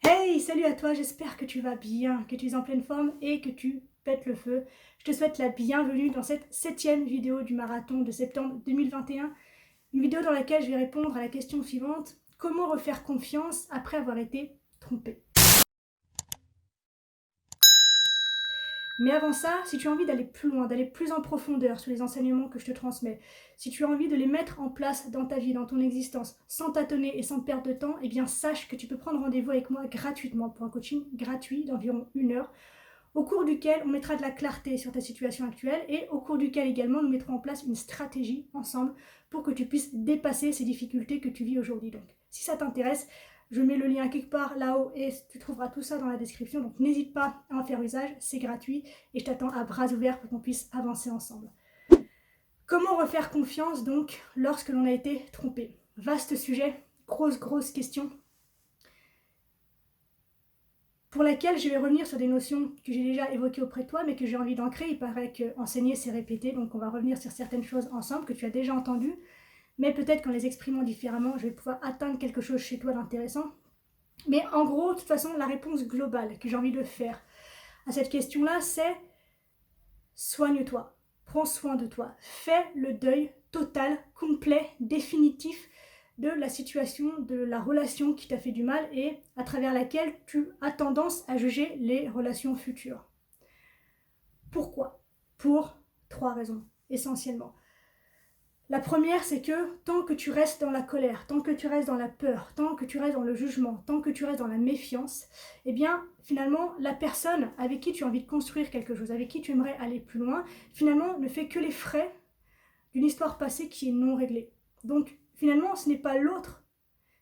Hey, salut à toi, j'espère que tu vas bien, que tu es en pleine forme et que tu pètes le feu. Je te souhaite la bienvenue dans cette 7e vidéo du marathon de septembre 2021. Une vidéo dans laquelle je vais répondre à la question suivante: comment refaire confiance après avoir été trompé? Mais avant ça, si tu as envie d'aller plus loin, d'aller plus en profondeur sur les enseignements que je te transmets, si tu as envie de les mettre en place dans ta vie, dans ton existence, sans tâtonner et sans perdre de temps, eh bien sache que tu peux prendre rendez-vous avec moi gratuitement pour un coaching gratuit d'environ 1 heure, au cours duquel on mettra de la clarté sur ta situation actuelle et au cours duquel également nous mettrons en place une stratégie ensemble pour que tu puisses dépasser ces difficultés que tu vis aujourd'hui. Donc si ça t'intéresse, je mets le lien quelque part là-haut et tu trouveras tout ça dans la description. Donc n'hésite pas à en faire usage, c'est gratuit et je t'attends à bras ouverts pour qu'on puisse avancer ensemble. Comment refaire confiance donc lorsque l'on a été trompé? Vaste sujet, grosse question, pour laquelle je vais revenir sur des notions que j'ai déjà évoquées auprès de toi, mais que j'ai envie d'ancrer. Il paraît qu'enseigner, c'est répéter, donc on va revenir sur certaines choses ensemble que tu as déjà entendues, mais peut-être qu'en les exprimant différemment, je vais pouvoir atteindre quelque chose chez toi d'intéressant. Mais en gros, de toute façon, la réponse globale que j'ai envie de faire à cette question-là, c'est: soigne-toi, prends soin de toi, fais le deuil total, complet, définitif de la situation, de la relation qui t'a fait du mal et à travers laquelle tu as tendance à juger les relations futures. Pourquoi? Pour 3 raisons, essentiellement. La première, c'est que tant que tu restes dans la colère, tant que tu restes dans la peur, tant que tu restes dans le jugement, tant que tu restes dans la méfiance, eh bien, finalement, la personne avec qui tu as envie de construire quelque chose, avec qui tu aimerais aller plus loin, finalement, ne fait que les frais d'une histoire passée qui est non réglée. Donc, finalement, ce n'est pas l'autre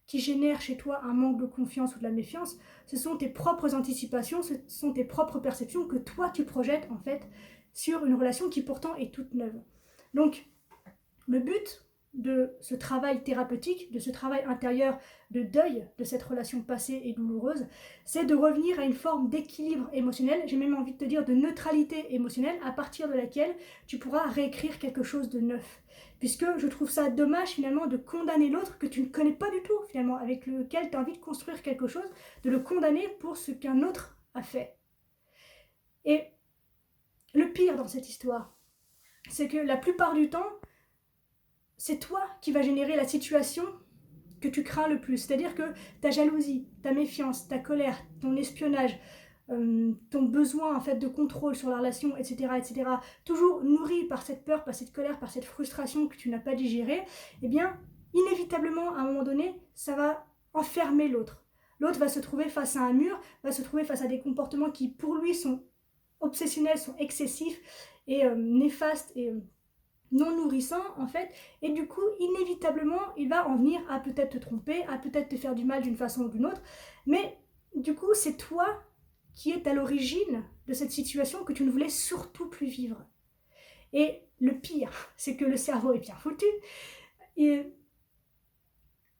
qui génère chez toi un manque de confiance ou de la méfiance, ce sont tes propres anticipations, ce sont tes propres perceptions que toi tu projettes en fait sur une relation qui pourtant est toute neuve. Donc, le but de ce travail thérapeutique, de ce travail intérieur de deuil de cette relation passée et douloureuse, c'est de revenir à une forme d'équilibre émotionnel, j'ai même envie de te dire de neutralité émotionnelle, à partir de laquelle tu pourras réécrire quelque chose de neuf. Puisque je trouve ça dommage finalement de condamner l'autre que tu ne connais pas du tout finalement, avec lequel tu as envie de construire quelque chose, de le condamner pour ce qu'un autre a fait. Et le pire dans cette histoire, c'est que la plupart du temps, c'est toi qui vas générer la situation que tu crains le plus. C'est-à-dire que ta jalousie, ta méfiance, ta colère, ton espionnage, ton besoin en fait de contrôle sur la relation, etc., toujours nourri par cette peur, par cette colère, par cette frustration que tu n'as pas digérée, eh bien, inévitablement, à un moment donné, ça va enfermer l'autre. L'autre va se trouver face à un mur, va se trouver face à des comportements qui, pour lui, sont obsessionnels, sont excessifs et néfastes et non nourrissant en fait, et du coup inévitablement il va en venir à peut-être te tromper, à peut-être te faire du mal d'une façon ou d'une autre, mais du coup c'est toi qui es à l'origine de cette situation que tu ne voulais surtout plus vivre. Et le pire, c'est que le cerveau est bien foutu, et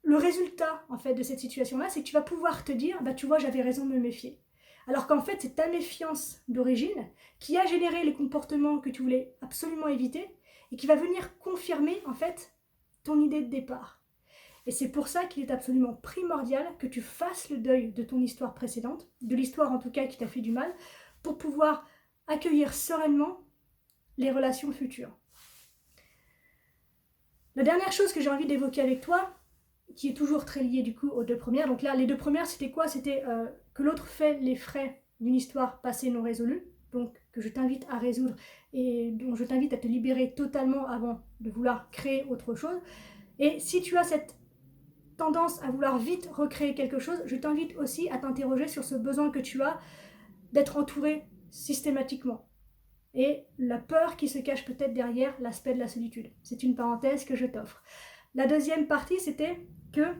le résultat en fait de cette situation-là, c'est que tu vas pouvoir te dire, bah tu vois, j'avais raison de me méfier. Alors qu'en fait, c'est ta méfiance d'origine qui a généré les comportements que tu voulais absolument éviter et qui va venir confirmer en fait ton idée de départ. Et c'est pour ça qu'il est absolument primordial que tu fasses le deuil de ton histoire précédente, de l'histoire en tout cas qui t'a fait du mal, pour pouvoir accueillir sereinement les relations futures. La dernière chose que j'ai envie d'évoquer avec toi, qui est toujours très liée du coup aux 2 premières, donc là les 2 premières c'était quoi? C'était que l'autre fait les frais d'une histoire passée non résolue, donc que je t'invite à résoudre et dont je t'invite à te libérer totalement avant de vouloir créer autre chose. Et si tu as cette tendance à vouloir vite recréer quelque chose, je t'invite aussi à t'interroger sur ce besoin que tu as d'être entouré systématiquement et la peur qui se cache peut-être derrière l'aspect de la solitude. C'est une parenthèse que je t'offre. La deuxième partie, c'était que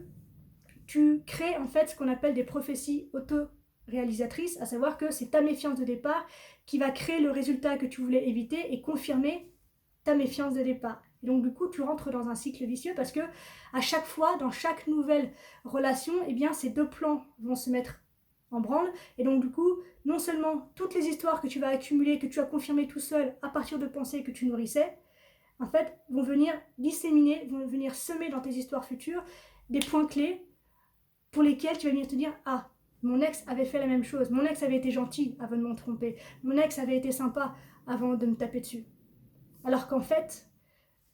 tu crées en fait ce qu'on appelle des prophéties auto-réalisatrices, à savoir que c'est ta méfiance de départ qui va créer le résultat que tu voulais éviter et confirmer ta méfiance de départ. Et donc du coup, tu rentres dans un cycle vicieux parce que à chaque fois, dans chaque nouvelle relation, eh bien, ces 2 plans vont se mettre en branle. Et donc du coup, non seulement toutes les histoires que tu vas accumuler, que tu as confirmées tout seul à partir de pensées que tu nourrissais, en fait, vont venir disséminer, vont venir semer dans tes histoires futures des points clés pour lesquels tu vas venir te dire: ah, Mon ex avait fait la même chose. Mon ex avait été gentil avant de m'en tromper. Mon ex avait été sympa avant de me taper dessus. Alors qu'en fait,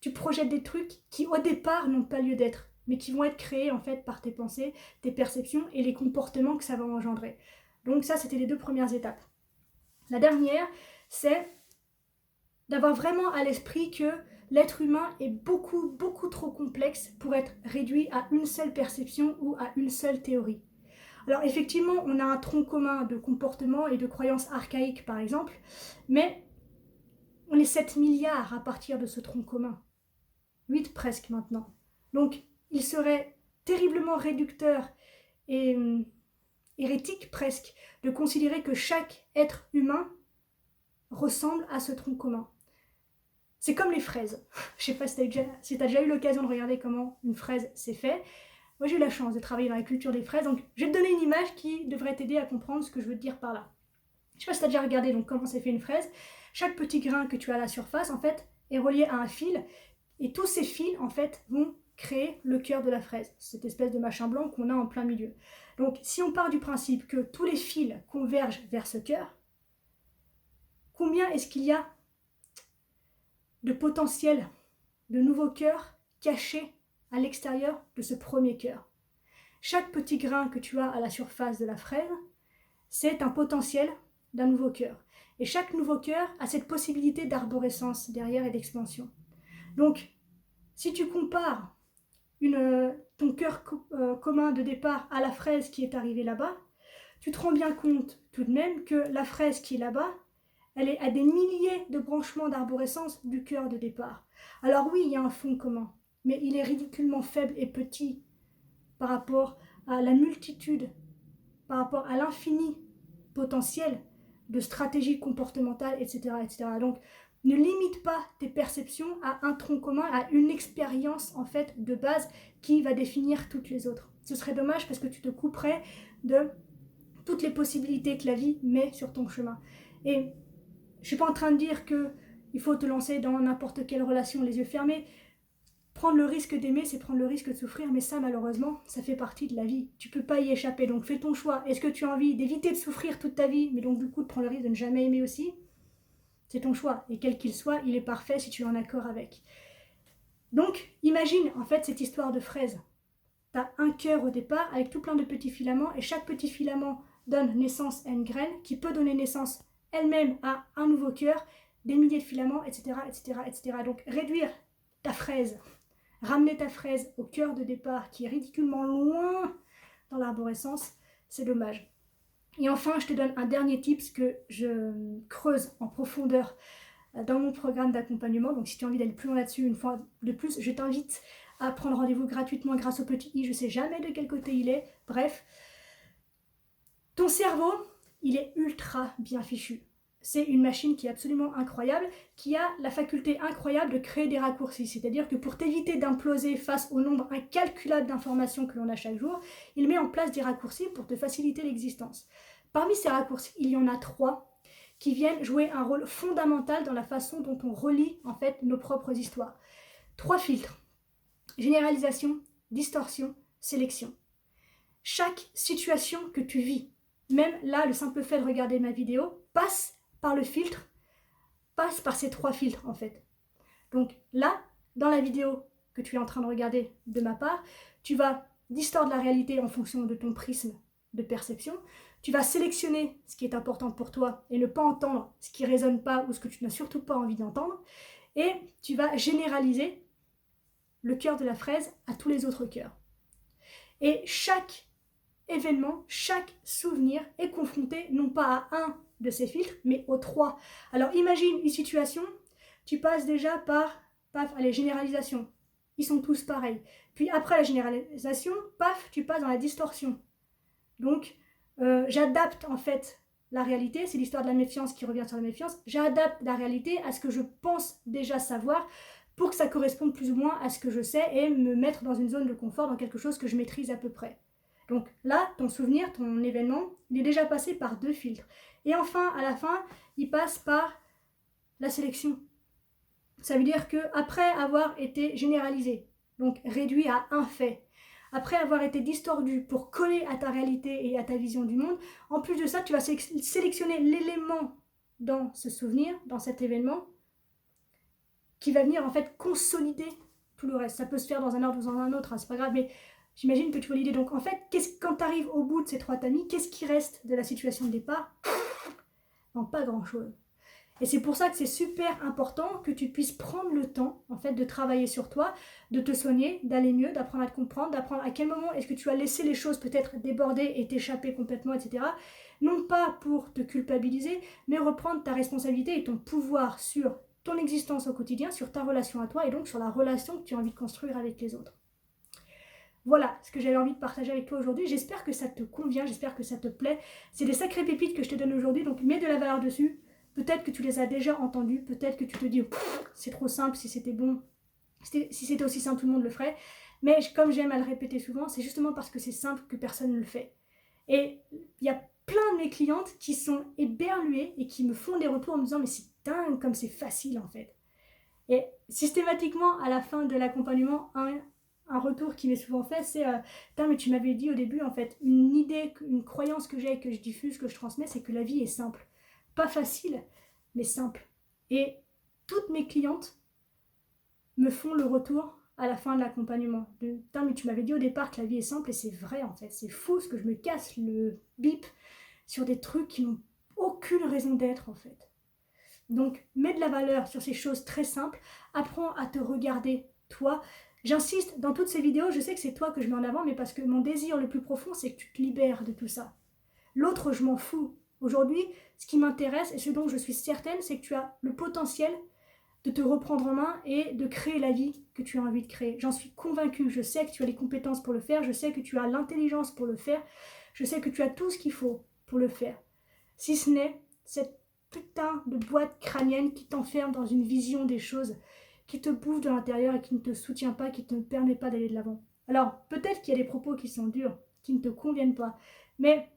tu projettes des trucs qui au départ n'ont pas lieu d'être, mais qui vont être créés en fait par tes pensées, tes perceptions et les comportements que ça va engendrer. Donc ça, c'était les 2 premières étapes. La dernière, c'est d'avoir vraiment à l'esprit que l'être humain est beaucoup, beaucoup trop complexe pour être réduit à une seule perception ou à une seule théorie. Alors effectivement, on a un tronc commun de comportements et de croyances archaïques par exemple, mais on est 7 milliards à partir de ce tronc commun. 8 presque maintenant. Donc il serait terriblement réducteur et hérétique presque de considérer que chaque être humain ressemble à ce tronc commun. C'est comme les fraises. Je sais pas si tu as déjà eu l'occasion de regarder comment une fraise s'est faite. Moi j'ai eu la chance de travailler dans la culture des fraises, donc je vais te donner une image qui devrait t'aider à comprendre ce que je veux te dire par là. Je sais pas si tu as déjà regardé donc comment s'est fait une fraise. Chaque petit grain que tu as à la surface en fait est relié à un fil, et tous ces fils en fait vont créer le cœur de la fraise, cette espèce de machin blanc qu'on a en plein milieu. Donc si on part du principe que tous les fils convergent vers ce cœur, combien est-ce qu'il y a de potentiel de nouveaux cœurs cachés à l'extérieur de ce premier cœur? Chaque petit grain que tu as à la surface de la fraise, c'est un potentiel d'un nouveau cœur. Et chaque nouveau cœur a cette possibilité d'arborescence derrière et d'expansion. Donc, si tu compares ton cœur commun de départ à la fraise qui est arrivée là-bas, tu te rends bien compte tout de même que la fraise qui est là-bas, elle est à des milliers de branchements d'arborescence du cœur de départ. Alors oui, il y a un fond commun, mais il est ridiculement faible et petit par rapport à la multitude, par rapport à l'infini potentiel de stratégies comportementales, etc., etc. Donc, ne limite pas tes perceptions à un tronc commun, à une expérience en fait de base qui va définir toutes les autres. Ce serait dommage parce que tu te couperais de toutes les possibilités que la vie met sur ton chemin. Et je suis pas en train de dire qu'il faut te lancer dans n'importe quelle relation les yeux fermés. Prendre le risque d'aimer, c'est prendre le risque de souffrir, mais ça, malheureusement, ça fait partie de la vie. Tu peux pas y échapper, donc fais ton choix. Est-ce que tu as envie d'éviter de souffrir toute ta vie, mais donc du coup de prendre le risque de ne jamais aimer aussi? C'est ton choix, et quel qu'il soit, il est parfait si tu es en accord avec. Donc, imagine en fait cette histoire de fraise. Tu as un cœur au départ avec tout plein de petits filaments, et chaque petit filament donne naissance à une graine qui peut donner naissance elle-même à un nouveau cœur, des milliers de filaments, etc., etc., etc. Donc, réduire ta fraise, ramener ta fraise au cœur de départ qui est ridiculement loin dans l'arborescence, c'est dommage. Et enfin, je te donne un dernier tips que je creuse en profondeur dans mon programme d'accompagnement. Donc si tu as envie d'aller plus loin là-dessus, une fois de plus, je t'invite à prendre rendez-vous gratuitement grâce au petit i. Je ne sais jamais de quel côté il est. Bref, ton cerveau, il est ultra bien fichu. C'est une machine qui est absolument incroyable, qui a la faculté incroyable de créer des raccourcis. C'est-à-dire que pour t'éviter d'imploser face au nombre incalculable d'informations que l'on a chaque jour, il met en place des raccourcis pour te faciliter l'existence. Parmi ces raccourcis, il y en a 3 qui viennent jouer un rôle fondamental dans la façon dont on relie en fait nos propres histoires. 3 filtres: généralisation, distorsion, sélection. Chaque situation que tu vis, même là, le simple fait de regarder ma vidéo, passe par le filtre, passe par ces 3 filtres en fait. Donc là, dans la vidéo que tu es en train de regarder de ma part, tu vas distordre la réalité en fonction de ton prisme de perception. Tu vas sélectionner ce qui est important pour toi et ne pas entendre ce qui ne résonne pas ou ce que tu n'as surtout pas envie d'entendre. Et tu vas généraliser le cœur de la fraise à tous les autres cœurs. Et chaque événement, chaque souvenir est confronté non pas à un de ces filtres, mais aux 3. Alors imagine une situation, tu passes déjà par, paf, allez, généralisation. Ils sont tous pareils. Puis après la généralisation, paf, tu passes dans la distorsion. Donc, j'adapte en fait la réalité, c'est l'histoire de la méfiance qui revient sur la méfiance, j'adapte la réalité à ce que je pense déjà savoir pour que ça corresponde plus ou moins à ce que je sais et me mettre dans une zone de confort, dans quelque chose que je maîtrise à peu près. Donc là, ton souvenir, ton événement, il est déjà passé par 2 filtres. Et enfin, à la fin, il passe par la sélection. Ça veut dire qu'après avoir été généralisé, donc réduit à un fait, après avoir été distordu pour coller à ta réalité et à ta vision du monde, en plus de ça, tu vas sélectionner l'élément dans ce souvenir, dans cet événement, qui va venir en fait consolider tout le reste. Ça peut se faire dans un ordre ou dans un autre, hein, c'est pas grave, mais j'imagine que tu vois l'idée. Donc en fait, quand tu arrives au bout de ces 3 tamis, qu'est-ce qui reste de la situation de départ? Non, pas grand-chose. Et c'est pour ça que c'est super important que tu puisses prendre le temps en fait de travailler sur toi, de te soigner, d'aller mieux, d'apprendre à te comprendre, d'apprendre à quel moment est-ce que tu as laissé les choses peut-être déborder et t'échapper complètement, etc. Non pas pour te culpabiliser, mais reprendre ta responsabilité et ton pouvoir sur ton existence au quotidien, sur ta relation à toi et donc sur la relation que tu as envie de construire avec les autres. Voilà ce que j'avais envie de partager avec toi aujourd'hui. J'espère que ça te convient, j'espère que ça te plaît. C'est des sacrées pépites que je te donne aujourd'hui, donc mets de la valeur dessus. Peut-être que tu les as déjà entendues, peut-être que tu te dis c'est trop simple, si c'était bon, si c'était aussi simple, tout le monde le ferait. Mais comme j'aime à le répéter souvent, c'est justement parce que c'est simple que personne ne le fait. Et il y a plein de mes clientes qui sont éberluées et qui me font des retours en me disant mais c'est dingue comme c'est facile en fait. Et systématiquement, à la fin de l'accompagnement, un retour qui m'est souvent fait, c'est mais tu m'avais dit au début, en fait, une idée, une croyance que j'ai, que je diffuse, que je transmets, c'est que la vie est simple. Pas facile, mais simple. Et toutes mes clientes me font le retour à la fin de l'accompagnement. Mais tu m'avais dit au départ que la vie est simple, et c'est vrai, en fait. C'est fou ce que je me casse le bip sur des trucs qui n'ont aucune raison d'être, en fait. Donc, mets de la valeur sur ces choses très simples. Apprends à te regarder, toi. J'insiste, dans toutes ces vidéos, je sais que c'est toi que je mets en avant, mais parce que mon désir le plus profond, c'est que tu te libères de tout ça. L'autre, je m'en fous. Aujourd'hui, ce qui m'intéresse et ce dont je suis certaine, c'est que tu as le potentiel de te reprendre en main et de créer la vie que tu as envie de créer. J'en suis convaincue. Je sais que tu as les compétences pour le faire. Je sais que tu as l'intelligence pour le faire. Je sais que tu as tout ce qu'il faut pour le faire. Si ce n'est cette putain de boîte crânienne qui t'enferme dans une vision des choses, qui te bouffe de l'intérieur et qui ne te soutient pas, qui ne te permet pas d'aller de l'avant. Alors, peut-être qu'il y a des propos qui sont durs, qui ne te conviennent pas, mais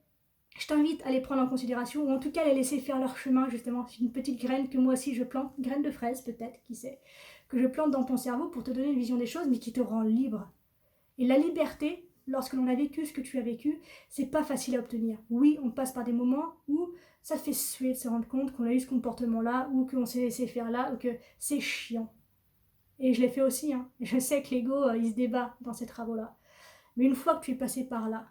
je t'invite à les prendre en considération, ou en tout cas à les laisser faire leur chemin, justement. C'est une petite graine que moi aussi je plante, graine de fraise peut-être, qui sait, que je plante dans ton cerveau pour te donner une vision des choses, mais qui te rend libre. Et la liberté, lorsque l'on a vécu ce que tu as vécu, c'est pas facile à obtenir. Oui, on passe par des moments où ça fait suer de se rendre compte qu'on a eu ce comportement-là, ou qu'on s'est laissé faire là, ou que c'est chiant. Et je l'ai fait aussi, hein. Je sais que l'ego, il se débat dans ces travaux-là. Mais une fois que tu es passé par là,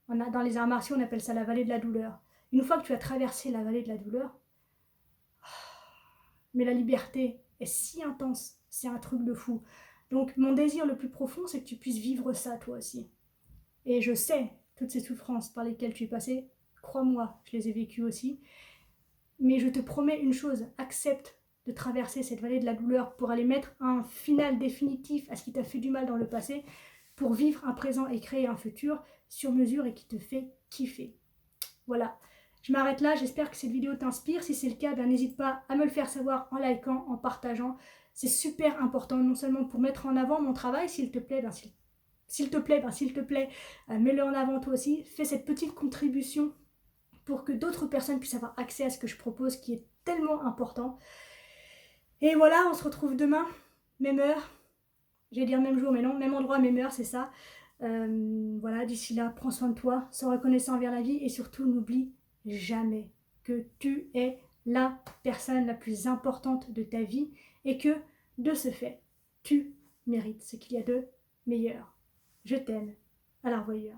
dans les arts martiaux, on appelle ça la vallée de la douleur. Une fois que tu as traversé la vallée de la douleur, mais la liberté est si intense, c'est un truc de fou. Donc mon désir le plus profond, c'est que tu puisses vivre ça toi aussi. Et je sais toutes ces souffrances par lesquelles tu es passé, crois-moi, je les ai vécues aussi. Mais je te promets une chose, accepte de traverser cette vallée de la douleur pour aller mettre un final définitif à ce qui t'a fait du mal dans le passé, pour vivre un présent et créer un futur sur mesure et qui te fait kiffer. Voilà, je m'arrête là, j'espère que cette vidéo t'inspire. Si c'est le cas, n'hésite pas à me le faire savoir en likant, en partageant. C'est super important, non seulement pour mettre en avant mon travail, s'il te plaît, s'il te plaît, mets-le en avant toi aussi. Fais cette petite contribution pour que d'autres personnes puissent avoir accès à ce que je propose, qui est tellement important. Et voilà, on se retrouve demain, même heure. J'allais dire même jour, mais non, même endroit, même heure, c'est ça. Voilà, d'ici là, prends soin de toi, sois reconnaissant envers la vie et surtout n'oublie jamais que tu es la personne la plus importante de ta vie et que, de ce fait, tu mérites ce qu'il y a de meilleur. Je t'aime. À la revoyure.